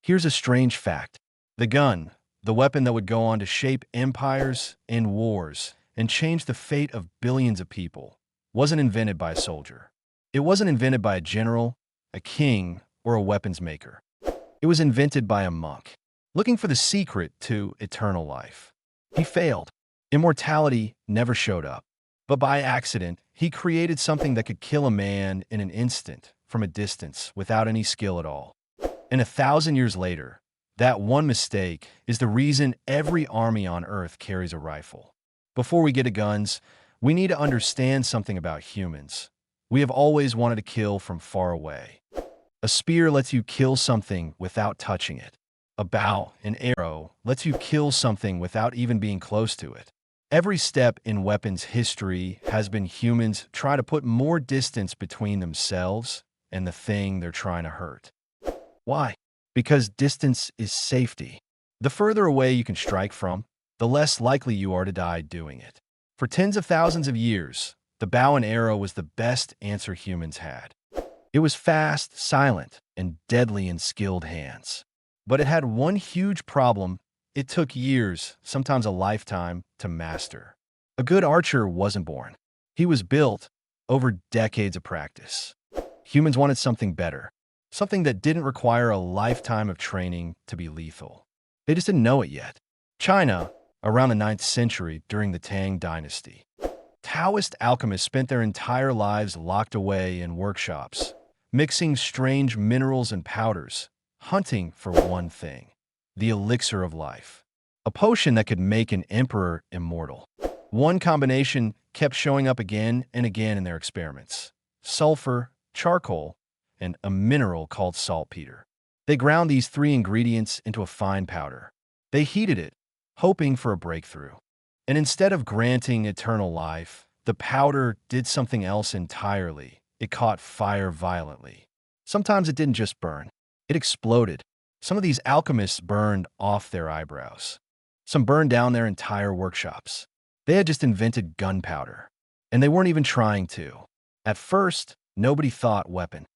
Here's a strange fact. The gun, the weapon that would go on to shape empires and wars and change the fate of billions of people, wasn't invented by a soldier. It wasn't invented by a general, a king, or a weapons maker. It was invented by a monk, looking for the secret to eternal life. He failed. Immortality never showed up. But by accident, he created something that could kill a man in an instant from a distance without any skill at all. And 1,000 years later, that one mistake is the reason every army on Earth carries a rifle. Before we get to guns, we need to understand something about humans. We have always wanted to kill from far away. A spear lets you kill something without touching it. A bow, an arrow, lets you kill something without even being close to it. Every step in weapons history has been humans trying to put more distance between themselves and the thing they're trying to hurt. Why? Because distance is safety. The further away you can strike from, the less likely you are to die doing it. For tens of thousands of years, the bow and arrow was the best answer humans had. It was fast, silent, and deadly in skilled hands. But it had one huge problem. It took years, sometimes a lifetime, to master. A good archer wasn't born. He was built over decades of practice. Humans wanted something better, something that didn't require a lifetime of training to be lethal. They just didn't know it yet. China, around the 9th century during the Tang Dynasty, Taoist alchemists spent their entire lives locked away in workshops, mixing strange minerals and powders, hunting for one thing: the elixir of life, a potion that could make an emperor immortal. One combination kept showing up again and again in their experiments: sulfur, charcoal, and a mineral called saltpeter. They ground these three ingredients into a fine powder. They heated it, hoping for a breakthrough. And instead of granting eternal life, the powder did something else entirely. It caught fire violently. Sometimes it didn't just burn, it exploded. Some of these alchemists burned off their eyebrows. Some burned down their entire workshops. They had just invented gunpowder, and they weren't even trying to. At first, nobody thought weapon.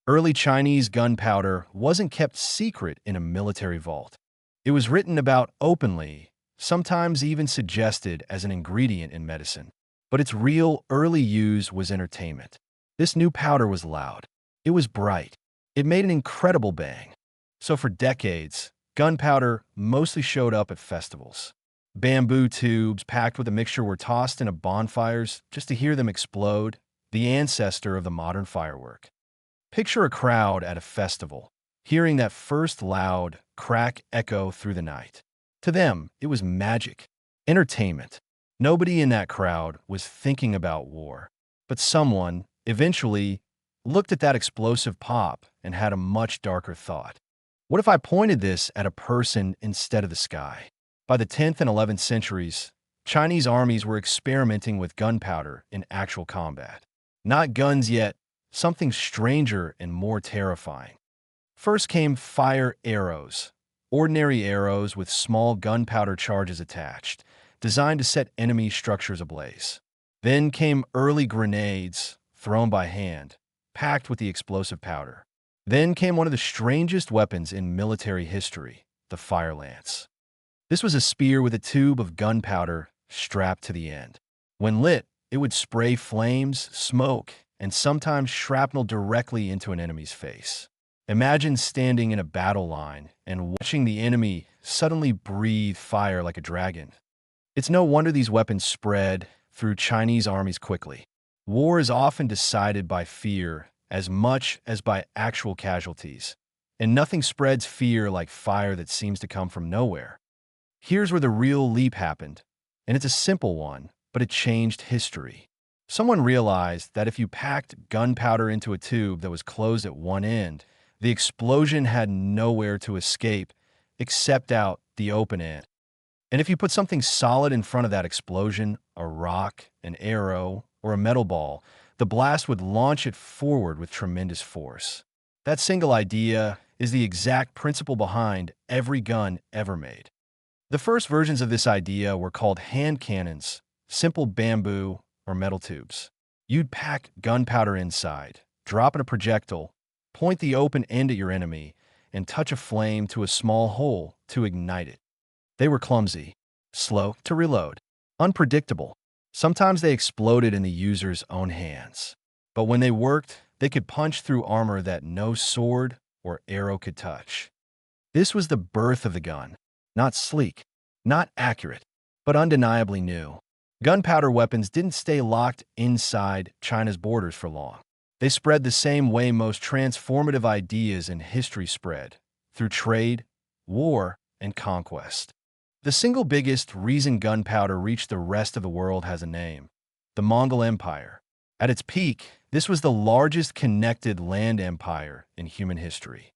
Early Chinese gunpowder wasn't kept secret in a military vault. It was written about openly, sometimes even suggested as an ingredient in medicine. But its real early use was entertainment. This new powder was loud. It was bright. It made an incredible bang. So for decades, gunpowder mostly showed up at festivals. Bamboo tubes packed with a mixture were tossed into bonfires just to hear them explode, the ancestor of the modern firework. Picture a crowd at a festival, hearing that first loud crack echo through the night. To them, it was magic, entertainment. Nobody in that crowd was thinking about war, but someone, eventually, looked at that explosive pop and had a much darker thought. What if I pointed this at a person instead of the sky? By the 10th and 11th centuries, Chinese armies were experimenting with gunpowder in actual combat. Not guns yet, something stranger and more terrifying. First came fire arrows, ordinary arrows with small gunpowder charges attached, designed to set enemy structures ablaze. Then came early grenades, thrown by hand, packed with the explosive powder. Then came one of the strangest weapons in military history, the fire lance. This was a spear with a tube of gunpowder strapped to the end. When lit, it would spray flames, smoke, and sometimes shrapnel directly into an enemy's face. Imagine standing in a battle line and watching the enemy suddenly breathe fire like a dragon. It's no wonder these weapons spread through Chinese armies quickly. War is often decided by fear as much as by actual casualties, and nothing spreads fear like fire that seems to come from nowhere. Here's where the real leap happened, and it's a simple one, but it changed history. Someone realized that if you packed gunpowder into a tube that was closed at one end, the explosion had nowhere to escape except out the open end. And if you put something solid in front of that explosion, a rock, an arrow, or a metal ball, the blast would launch it forward with tremendous force. That single idea is the exact principle behind every gun ever made. The first versions of this idea were called hand cannons, simple bamboo or metal tubes. You'd pack gunpowder inside, drop in a projectile, point the open end at your enemy, and touch a flame to a small hole to ignite it. They were clumsy, slow to reload, unpredictable. Sometimes they exploded in the user's own hands. But when they worked, they could punch through armor that no sword or arrow could touch. This was the birth of the gun. Not sleek, not accurate, but undeniably new. Gunpowder weapons didn't stay locked inside China's borders for long. They spread the same way most transformative ideas in history spread, through trade, war, and conquest. The single biggest reason gunpowder reached the rest of the world has a name: the Mongol Empire. At its peak, this was the largest connected land empire in human history,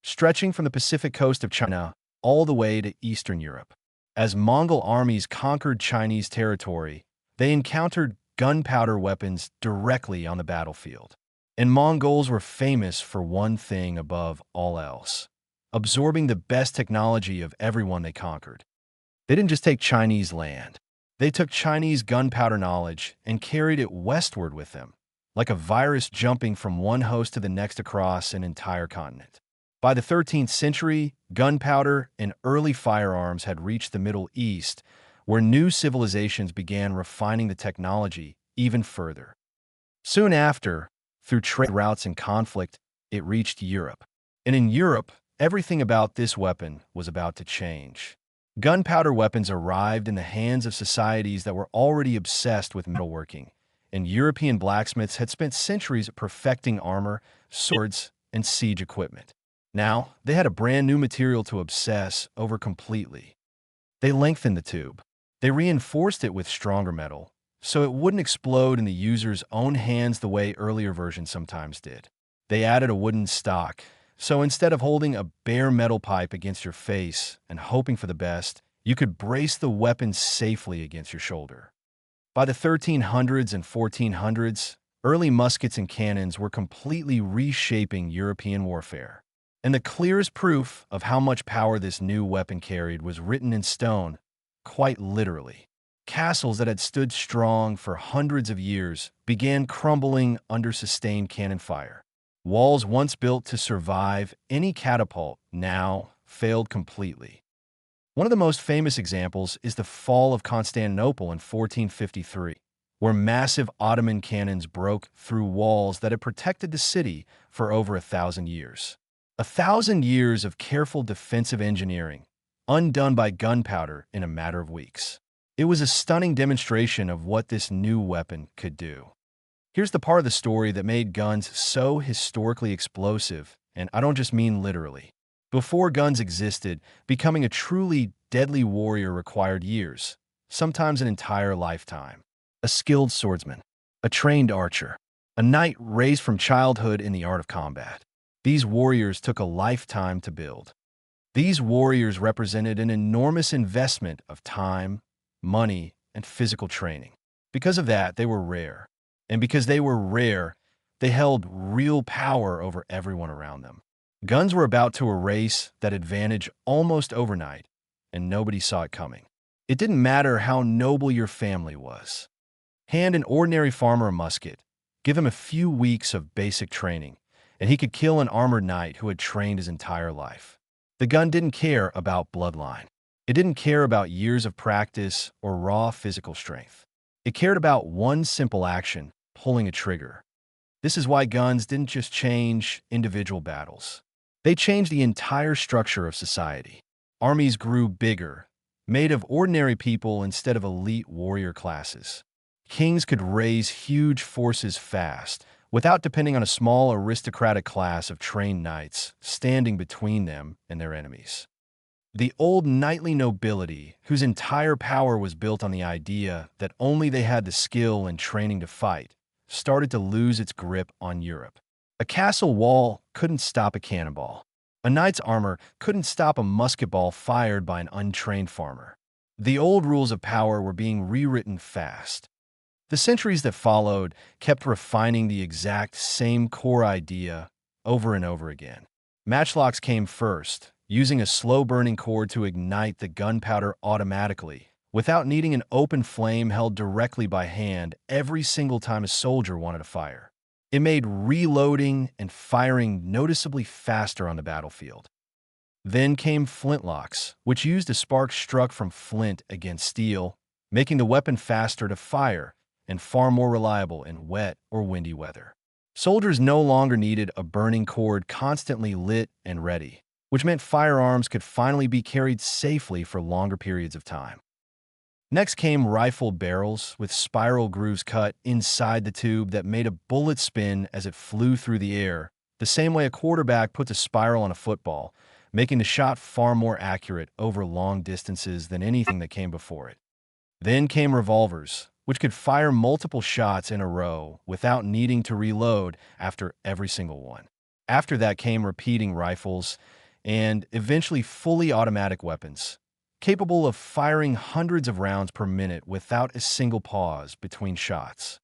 stretching from the Pacific coast of China all the way to Eastern Europe. As Mongol armies conquered Chinese territory, they encountered gunpowder weapons directly on the battlefield. And Mongols were famous for one thing above all else: absorbing the best technology of everyone they conquered. They didn't just take Chinese land. They took Chinese gunpowder knowledge and carried it westward with them, like a virus jumping from one host to the next across an entire continent. By the 13th century, gunpowder and early firearms had reached the Middle East, where new civilizations began refining the technology even further. Soon after, through trade routes and conflict, it reached Europe. And in Europe, everything about this weapon was about to change. Gunpowder weapons arrived in the hands of societies that were already obsessed with metalworking, and European blacksmiths had spent centuries perfecting armor, swords, and siege equipment. Now, they had a brand new material to obsess over completely. They lengthened the tube. They reinforced it with stronger metal, so it wouldn't explode in the user's own hands the way earlier versions sometimes did. They added a wooden stock, so instead of holding a bare metal pipe against your face and hoping for the best, you could brace the weapon safely against your shoulder. By the 1300s and 1400s, early muskets and cannons were completely reshaping European warfare. And the clearest proof of how much power this new weapon carried was written in stone, quite literally. Castles that had stood strong for hundreds of years began crumbling under sustained cannon fire. Walls once built to survive any catapult now failed completely. One of the most famous examples is the fall of Constantinople in 1453, where massive Ottoman cannons broke through walls that had protected the city for over 1,000 years. 1,000 years of careful defensive engineering, undone by gunpowder in a matter of weeks. It was a stunning demonstration of what this new weapon could do. Here's the part of the story that made guns so historically explosive, and I don't just mean literally. Before guns existed, becoming a truly deadly warrior required years, sometimes an entire lifetime. A skilled swordsman, a trained archer, a knight raised from childhood in the art of combat. These warriors took a lifetime to build. These warriors represented an enormous investment of time, money, and physical training. Because of that, they were rare. And because they were rare, they held real power over everyone around them. Guns were about to erase that advantage almost overnight, and nobody saw it coming. It didn't matter how noble your family was. Hand an ordinary farmer a musket, give him a few weeks of basic training, and he could kill an armored knight who had trained his entire life. The gun didn't care about bloodline. It didn't care about years of practice or raw physical strength. It cared about one simple action: pulling a trigger. This is why guns didn't just change individual battles. They changed the entire structure of society. Armies grew bigger, made of ordinary people instead of elite warrior classes. Kings could raise huge forces fast, without depending on a small aristocratic class of trained knights standing between them and their enemies. The old knightly nobility, whose entire power was built on the idea that only they had the skill and training to fight, started to lose its grip on Europe. A castle wall couldn't stop a cannonball. A knight's armor couldn't stop a musket ball fired by an untrained farmer. The old rules of power were being rewritten fast. The centuries that followed kept refining the exact same core idea over and over again. Matchlocks came first, using a slow-burning cord to ignite the gunpowder automatically, without needing an open flame held directly by hand every single time a soldier wanted to fire. It made reloading and firing noticeably faster on the battlefield. Then came flintlocks, which used a spark struck from flint against steel, making the weapon faster to fire and far more reliable in wet or windy weather. Soldiers no longer needed a burning cord constantly lit and ready, which meant firearms could finally be carried safely for longer periods of time. Next came rifled barrels with spiral grooves cut inside the tube that made a bullet spin as it flew through the air, the same way a quarterback puts a spiral on a football, making the shot far more accurate over long distances than anything that came before it. Then came revolvers, which could fire multiple shots in a row without needing to reload after every single one. After that came repeating rifles and eventually fully automatic weapons, capable of firing hundreds of rounds per minute without a single pause between shots.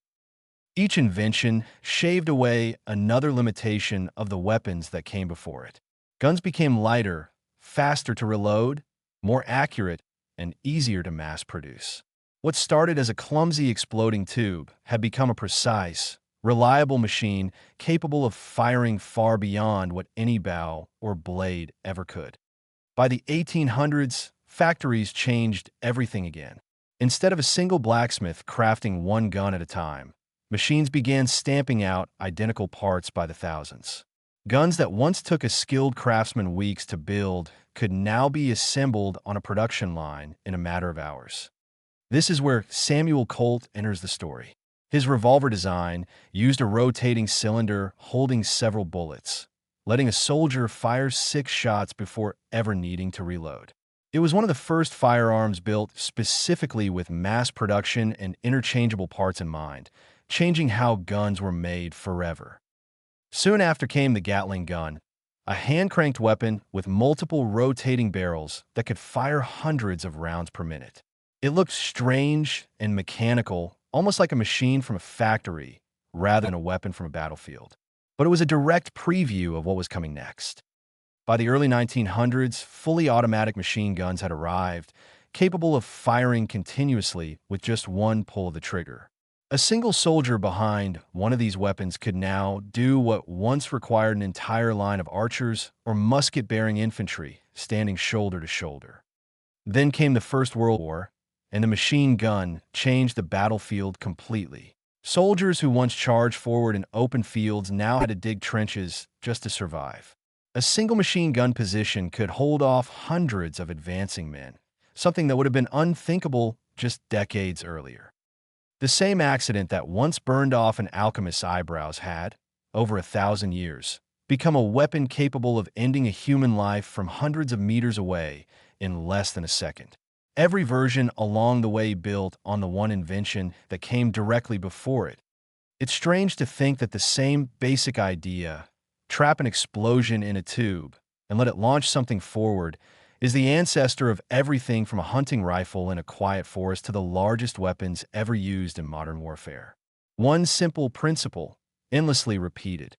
Each invention shaved away another limitation of the weapons that came before it. Guns became lighter, faster to reload, more accurate, and easier to mass produce. What started as a clumsy exploding tube had become a precise, reliable machine capable of firing far beyond what any bow or blade ever could. By the 1800s, factories changed everything again. Instead of a single blacksmith crafting one gun at a time, machines began stamping out identical parts by the thousands. Guns that once took a skilled craftsman weeks to build could now be assembled on a production line in a matter of hours. This is where Samuel Colt enters the story. His revolver design used a rotating cylinder holding several bullets, letting a soldier fire 6 shots before ever needing to reload. It was one of the first firearms built specifically with mass production and interchangeable parts in mind, changing how guns were made forever. Soon after came the Gatling gun, a hand-cranked weapon with multiple rotating barrels that could fire hundreds of rounds per minute. It looked strange and mechanical, almost like a machine from a factory rather than a weapon from a battlefield. But it was a direct preview of what was coming next. By the early 1900s, fully automatic machine guns had arrived, capable of firing continuously with just one pull of the trigger. A single soldier behind one of these weapons could now do what once required an entire line of archers or musket-bearing infantry standing shoulder to shoulder. Then came the First World War, and the machine gun changed the battlefield completely. Soldiers who once charged forward in open fields now had to dig trenches just to survive. A single machine gun position could hold off hundreds of advancing men, something that would have been unthinkable just decades earlier. The same accident that once burned off an alchemist's eyebrows had, over 1,000 years, become a weapon capable of ending a human life from hundreds of meters away in less than a second. Every version along the way built on the one invention that came directly before it. It's strange to think that the same basic idea, trap an explosion in a tube and let it launch something forward, is the ancestor of everything from a hunting rifle in a quiet forest to the largest weapons ever used in modern warfare. One simple principle, endlessly repeated.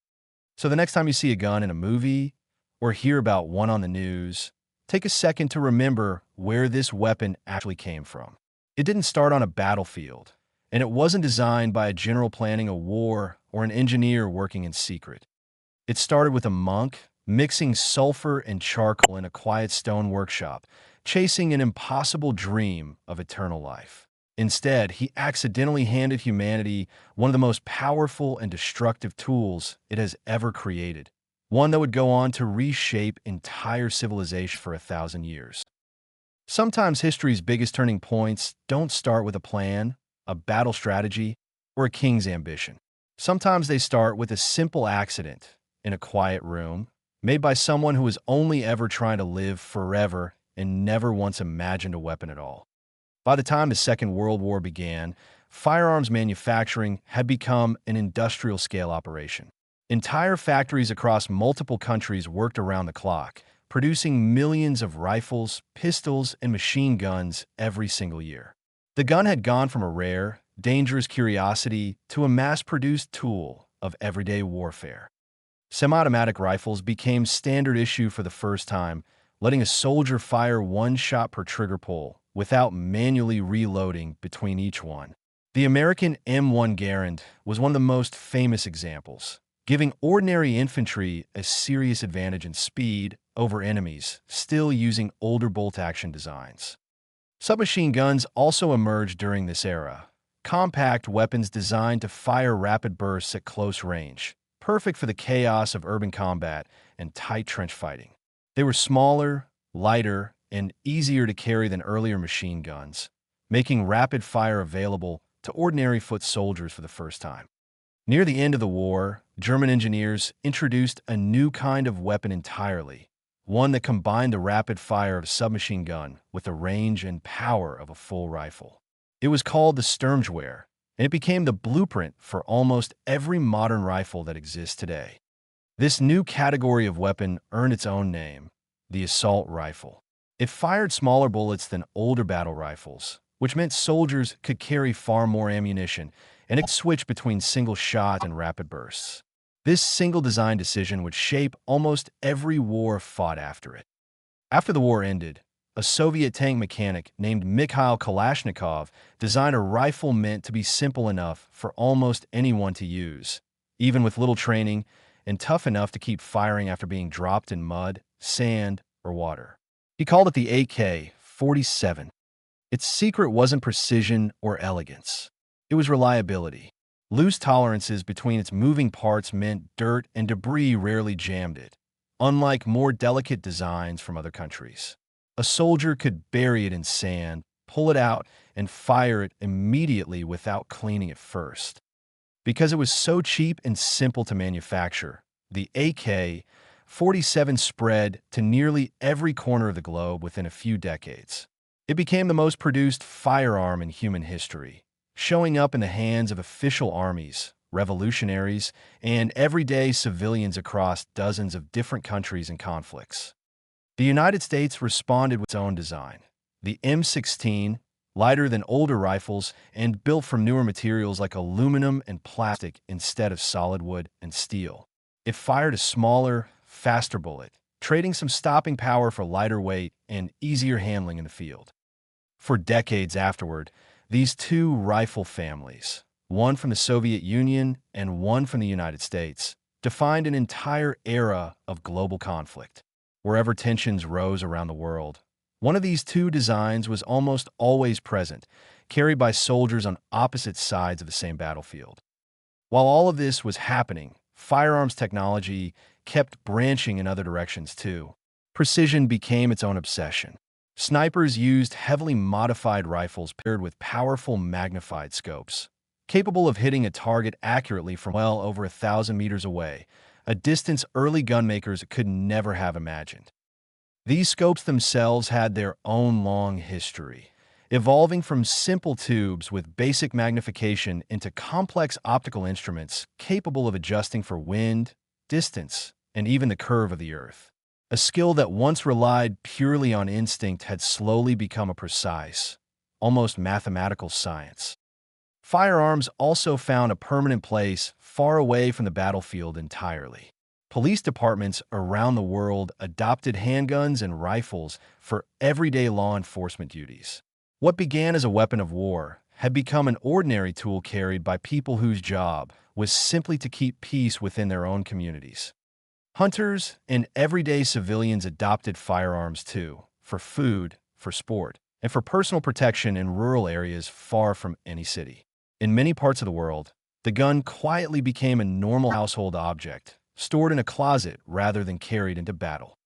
So the next time you see a gun in a movie or hear about one on the news, take a second to remember where this weapon actually came from. It didn't start on a battlefield, and it wasn't designed by a general planning a war or an engineer working in secret. It started with a monk mixing sulfur and charcoal in a quiet stone workshop, chasing an impossible dream of eternal life. Instead, he accidentally handed humanity one of the most powerful and destructive tools it has ever created, one that would go on to reshape entire civilization for 1,000 years. Sometimes history's biggest turning points don't start with a plan, a battle strategy, or a king's ambition. Sometimes they start with a simple accident in a quiet room, made by someone who was only ever trying to live forever and never once imagined a weapon at all. By the time the Second World War began, firearms manufacturing had become an industrial-scale operation. Entire factories across multiple countries worked around the clock, producing millions of rifles, pistols, and machine guns every single year. The gun had gone from a rare, dangerous curiosity to a mass-produced tool of everyday warfare. Semi-automatic rifles became standard issue for the first time, letting a soldier fire one shot per trigger pull without manually reloading between each one. The American M1 Garand was one of the most famous examples, giving ordinary infantry a serious advantage in speed, over enemies, still using older bolt-action designs. Submachine guns also emerged during this era. Compact weapons designed to fire rapid bursts at close range, perfect for the chaos of urban combat and tight trench fighting. They were smaller, lighter, and easier to carry than earlier machine guns, making rapid fire available to ordinary foot soldiers for the first time. Near the end of the war, German engineers introduced a new kind of weapon entirely, one that combined the rapid fire of a submachine gun with the range and power of a full rifle. It was called the Sturmgewehr, and it became the blueprint for almost every modern rifle that exists today. This new category of weapon earned its own name, the assault rifle. It fired smaller bullets than older battle rifles, which meant soldiers could carry far more ammunition, and it could switch between single shots and rapid bursts. This single design decision would shape almost every war fought after it. After the war ended, a Soviet tank mechanic named Mikhail Kalashnikov designed a rifle meant to be simple enough for almost anyone to use, even with little training, and tough enough to keep firing after being dropped in mud, sand, or water. He called it the AK-47. Its secret wasn't precision or elegance. It was reliability. Loose tolerances between its moving parts meant dirt and debris rarely jammed it, unlike more delicate designs from other countries. A soldier could bury it in sand, pull it out, and fire it immediately without cleaning it first. Because it was so cheap and simple to manufacture, the AK-47 spread to nearly every corner of the globe within a few decades. It became the most produced firearm in human history, showing up in the hands of official armies, revolutionaries, and everyday civilians across dozens of different countries and conflicts. The United States responded with its own design. The M16, lighter than older rifles and built from newer materials like aluminum and plastic instead of solid wood and steel. It fired a smaller, faster bullet, trading some stopping power for lighter weight and easier handling in the field. For decades afterward, these two rifle families, one from the Soviet Union and one from the United States, defined an entire era of global conflict. Wherever tensions rose around the world, one of these two designs was almost always present, carried by soldiers on opposite sides of the same battlefield. While all of this was happening, firearms technology kept branching in other directions too. Precision became its own obsession. Snipers used heavily modified rifles paired with powerful magnified scopes, capable of hitting a target accurately from well over 1,000 meters away, a distance early gunmakers could never have imagined. These scopes themselves had their own long history, evolving from simple tubes with basic magnification into complex optical instruments capable of adjusting for wind, distance, and even the curve of the Earth. A skill that once relied purely on instinct had slowly become a precise, almost mathematical science. Firearms also found a permanent place far away from the battlefield entirely. Police departments around the world adopted handguns and rifles for everyday law enforcement duties. What began as a weapon of war had become an ordinary tool carried by people whose job was simply to keep peace within their own communities. Hunters and everyday civilians adopted firearms too, for food, for sport, and for personal protection in rural areas far from any city. In many parts of the world, the gun quietly became a normal household object, stored in a closet rather than carried into battle.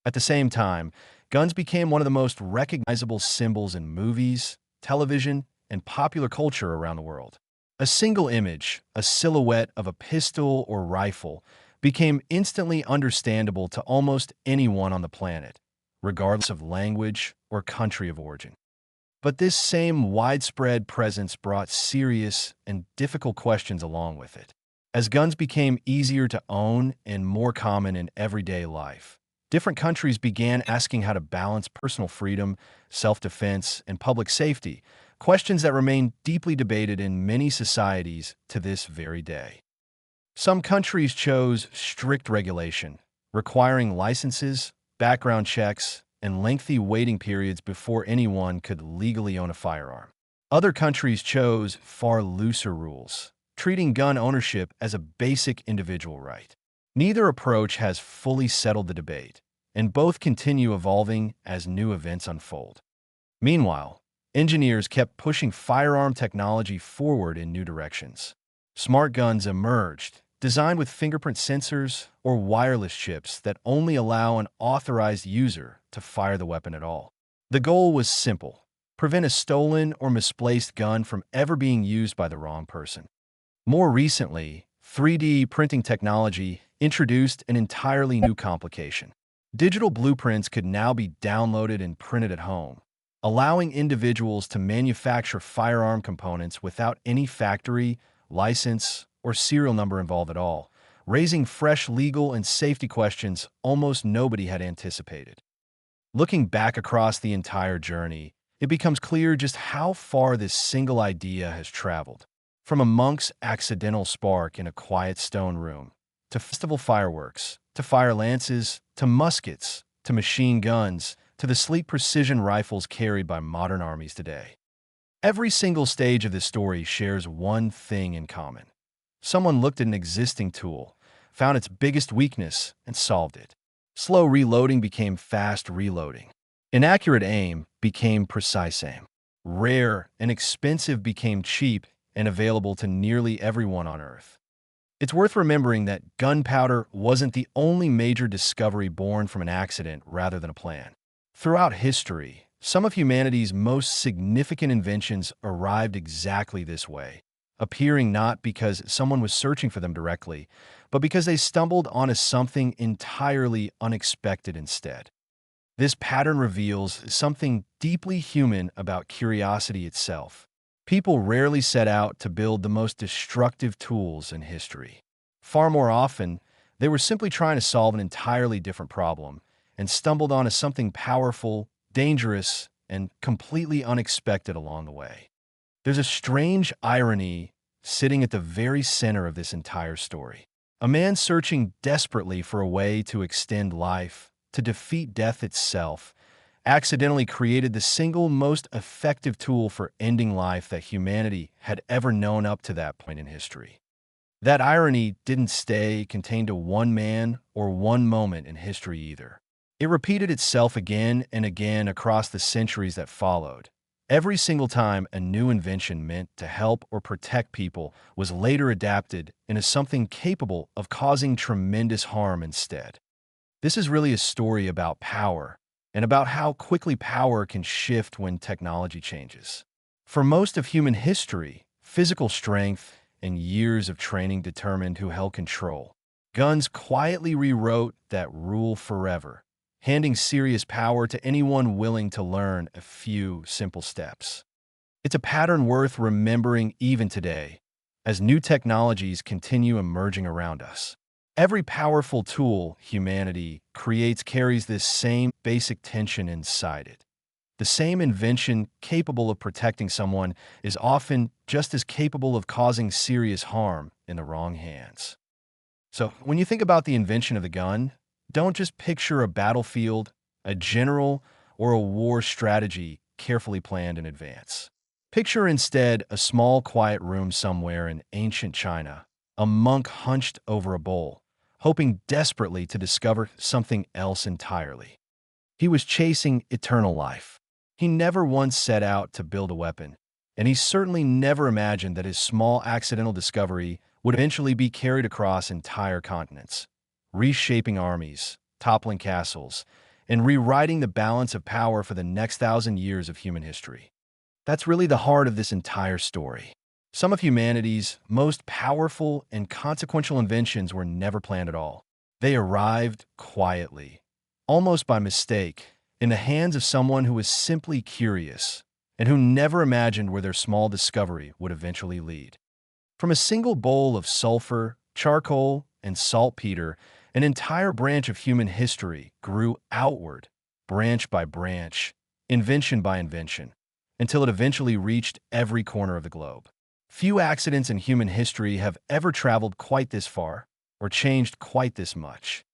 At the same time, guns became one of the most recognizable symbols in movies, television, and popular culture around the world. A single image, a silhouette of a pistol or rifle, became instantly understandable to almost anyone on the planet, regardless of language or country of origin. But this same widespread presence brought serious and difficult questions along with it. As guns became easier to own and more common in everyday life, different countries began asking how to balance personal freedom, self-defense, and public safety, questions that remain deeply debated in many societies to this very day. Some countries chose strict regulation, requiring licenses, background checks, and lengthy waiting periods before anyone could legally own a firearm. Other countries chose far looser rules, treating gun ownership as a basic individual right. Neither approach has fully settled the debate, and both continue evolving as new events unfold. Meanwhile, engineers kept pushing firearm technology forward in new directions. Smart guns emerged, designed with fingerprint sensors or wireless chips that only allow an authorized user to fire the weapon at all. The goal was simple: prevent a stolen or misplaced gun from ever being used by the wrong person. More recently, 3D printing technology introduced an entirely new complication. Digital blueprints could now be downloaded and printed at home, allowing individuals to manufacture firearm components without any factory, license, or serial number involved at all, raising fresh legal and safety questions almost nobody had anticipated. Looking back across the entire journey, it becomes clear just how far this single idea has traveled. From a monk's accidental spark in a quiet stone room, to festival fireworks, to fire lances, to muskets, to machine guns, to the sleek precision rifles carried by modern armies today. Every single stage of this story shares one thing in common. Someone looked at an existing tool, found its biggest weakness, and solved it. Slow reloading became fast reloading. Inaccurate aim became precise aim. Rare and expensive became cheap and available to nearly everyone on Earth. It's worth remembering that gunpowder wasn't the only major discovery born from an accident rather than a plan. Throughout history, some of humanity's most significant inventions arrived exactly this way, appearing not because someone was searching for them directly, but because they stumbled onto something entirely unexpected instead. This pattern reveals something deeply human about curiosity itself. People rarely set out to build the most destructive tools in history. Far more often, they were simply trying to solve an entirely different problem and stumbled onto something powerful, dangerous, and completely unexpected along the way. There's a strange irony sitting at the very center of this entire story. A man searching desperately for a way to extend life, to defeat death itself, accidentally created the single most effective tool for ending life that humanity had ever known up to that point in history. That irony didn't stay contained to one man or one moment in history either. It repeated itself again and again across the centuries that followed. Every single time a new invention meant to help or protect people was later adapted into something capable of causing tremendous harm instead. This is really a story about power, and about how quickly power can shift when technology changes. For most of human history, physical strength and years of training determined who held control. Guns quietly rewrote that rule forever, handing serious power to anyone willing to learn a few simple steps. It's a pattern worth remembering even today, as new technologies continue emerging around us. Every powerful tool humanity creates carries this same basic tension inside it. The same invention capable of protecting someone is often just as capable of causing serious harm in the wrong hands. So, when you think about the invention of the gun, don't just picture a battlefield, a general, or a war strategy carefully planned in advance. Picture instead a small, quiet room somewhere in ancient China, a monk hunched over a bowl, hoping desperately to discover something else entirely. He was chasing eternal life. He never once set out to build a weapon, and he certainly never imagined that his small accidental discovery would eventually be carried across entire continents, reshaping armies, toppling castles, and rewriting the balance of power for the next 1,000 years of human history. That's really the heart of this entire story. Some of humanity's most powerful and consequential inventions were never planned at all. They arrived quietly, almost by mistake, in the hands of someone who was simply curious and who never imagined where their small discovery would eventually lead. From a single bowl of sulfur, charcoal, and saltpeter, an entire branch of human history grew outward, branch by branch, invention by invention, until it eventually reached every corner of the globe. Few accidents in human history have ever traveled quite this far or changed quite this much.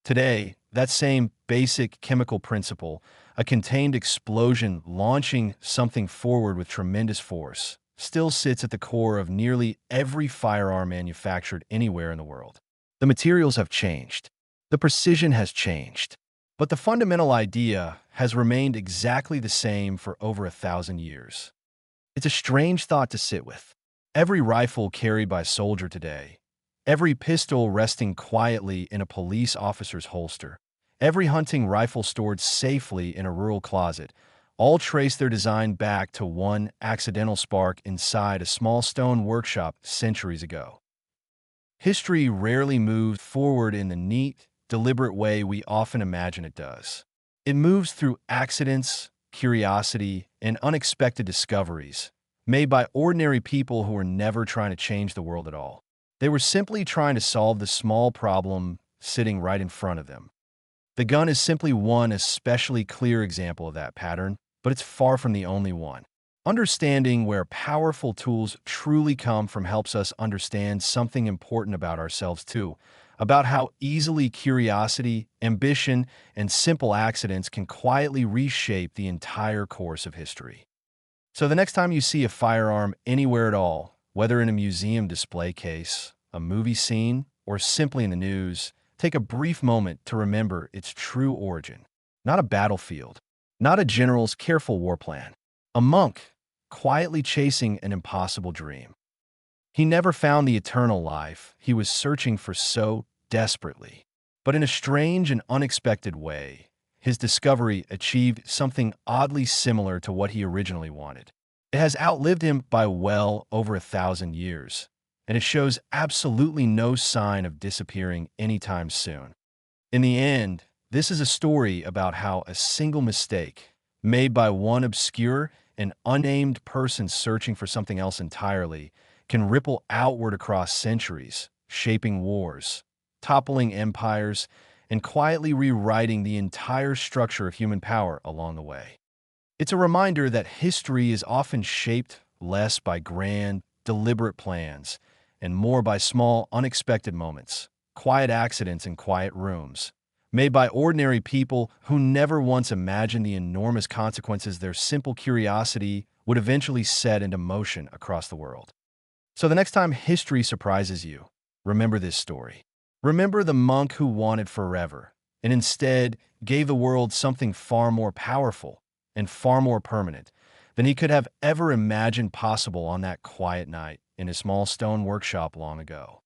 Today, that same basic chemical principle, a contained explosion launching something forward with tremendous force, still sits at the core of nearly every firearm manufactured anywhere in the world. The materials have changed. The precision has changed. But the fundamental idea has remained exactly the same for over 1,000 years. It's a strange thought to sit with. Every rifle carried by a soldier today, every pistol resting quietly in a police officer's holster, every hunting rifle stored safely in a rural closet, all trace their design back to one accidental spark inside a small stone workshop centuries ago. History rarely moved forward in the neat, deliberate way we often imagine it does. It moves through accidents, curiosity, and unexpected discoveries made by ordinary people who were never trying to change the world at all. They were simply trying to solve the small problem sitting right in front of them. The gun is simply one especially clear example of that pattern, but it's far from the only one. Understanding where powerful tools truly come from helps us understand something important about ourselves too, about how easily curiosity, ambition, and simple accidents can quietly reshape the entire course of history. So the next time you see a firearm anywhere at all, whether in a museum display case, a movie scene, or simply in the news, take a brief moment to remember its true origin. Not a battlefield, not a general's careful war plan. A monk, quietly chasing an impossible dream. He never found the eternal life he was searching for so desperately. But in a strange and unexpected way, his discovery achieved something oddly similar to what he originally wanted. It has outlived him by well over 1,000 years, and it shows absolutely no sign of disappearing anytime soon. In the end, this is a story about how a single mistake, made by one obscure and unnamed person searching for something else entirely, can ripple outward across centuries, shaping wars, toppling empires, and quietly rewriting the entire structure of human power along the way. It's a reminder that history is often shaped less by grand, deliberate plans and more by small, unexpected moments, quiet accidents in quiet rooms, made by ordinary people who never once imagined the enormous consequences their simple curiosity would eventually set into motion across the world. So the next time history surprises you, remember this story. Remember the monk who wanted forever and instead gave the world something far more powerful and far more permanent than he could have ever imagined possible on that quiet night in a small stone workshop long ago.